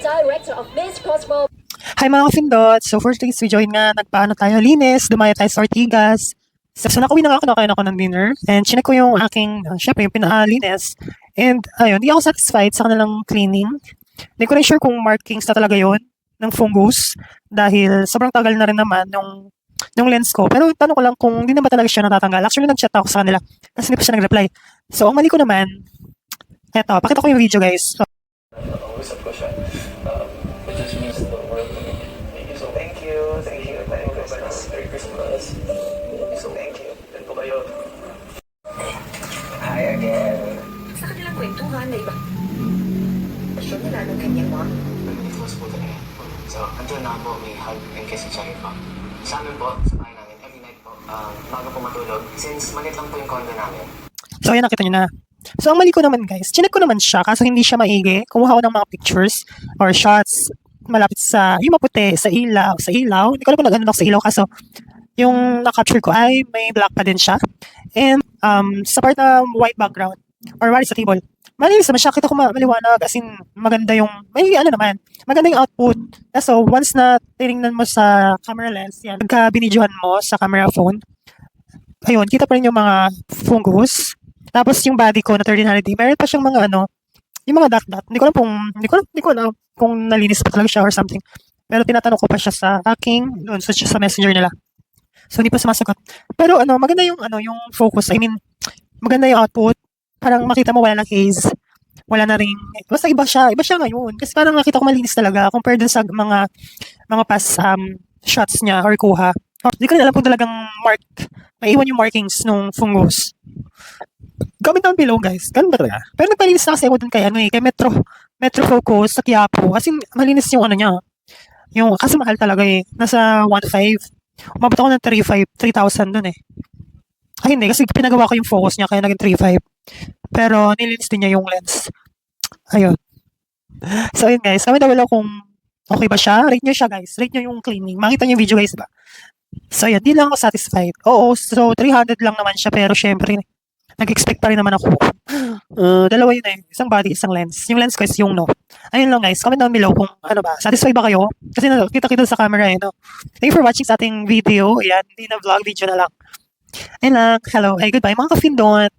director of Miss Crossbow. Hi mga ka-Findot! So for today's video, yun nga, nagpaano tayo linis, dumaya tayo sa Ortigas. So nakauwi na nga ako, nakain ako ng dinner. And chinek ko yung aking, syempre yung pinalinis. And ayun, di ako satisfied sa kanilang cleaning. Hindi ko rin sure kung markings na talaga yon ng fungus. Dahil sobrang tagal na rin naman yung lens ko. Pero tanong ko lang kung hindi na ba talaga siya natatanggal. Actually, nag-chat ako sa kanila kasi hindi pa siya nag-reply. So ang mali ko naman, eto, pakita ko yung video guys. So, Usap ko siya. It just means the world to me. So thank you. Thank you. Merry Christmas. Merry Christmas. So thank you. Yan po kayo. Hi again. Sa kanilang kwentuhan na iba. Sure na ng kanyang mom. Nag-close po kami. So until now po, may hug and kiss each other po. Sa amin po, sa bahay namin, every night po, bago po matulog, since maliit lang po yung condo namin. So, ayan, nakita nyo na. So, ang mali ko naman, guys, chinek ko naman siya, kaso hindi siya maigi. Kumuha ko ng mga pictures or shots malapit sa, yung maputi, sa ilaw. Hindi ko alam kung nag-ano ako sa ilaw, kaso yung na-capture ko ay may black pa din siya. And, sa part na white background, or wali sa table, malinis naman siya. Kita ko maliwanag, as in, maganda yung, may ano naman, maganda yung output. So, once na tinignan mo sa camera lens, yan, pagka binidyohan mo sa camera phone, ayun, kita pa rin yung mga fungus. Tapos yung body ko na 1300D, meron pa siyang mga ano, yung mga dot-dot. Hindi ko alam kung nalinis pa talaga siya or something. Pero tinatanong ko pa siya sa aking, doon sa messenger nila. So hindi pa sumasagot. Pero ano, maganda yung focus. I mean, maganda yung output. Parang makita mo wala ng haze. Wala na ring, basta iba siya ngayon. Kasi parang nakita ko malinis talaga compared dun sa mga past shots niya or kuha. Hindi ko alam kung talagang may iwan yung markings nung fungus. Comment down below guys, ganun ba talaga? Pero nagpalinis na kasi ako dun kay Metro Focus sa Quiapo. As in, malinis yung ano niya. Yung, kasi mahal talaga eh. Nasa 1.5. Umabot ako ng 3,000 dun eh. Ay hindi, kasi pinagawa ko yung focus niya kaya naging 3.5. Pero nilinis din niya yung lens. Ayun. So ayun guys, comment down below kung okay ba siya. Rate nyo siya guys. Rate nyo yung cleaning. Makita nyo yung video guys ba? So yan, di lang ako satisfied. Oo, so 300 lang naman siya pero syempre nag-expect pa rin naman ako. Dalawa yun eh. Isang body, isang lens. Yung lens ko is yung no. Ayun lang guys. Comment down below kung ano ba. Satisfied ba kayo? Kasi kita-kita sa camera eh. No? Thank you for watching sa ating video. Ayan. Hindi na vlog. Video na lang. Ayun lang. Hello. Hey, goodbye mga ka-Findot.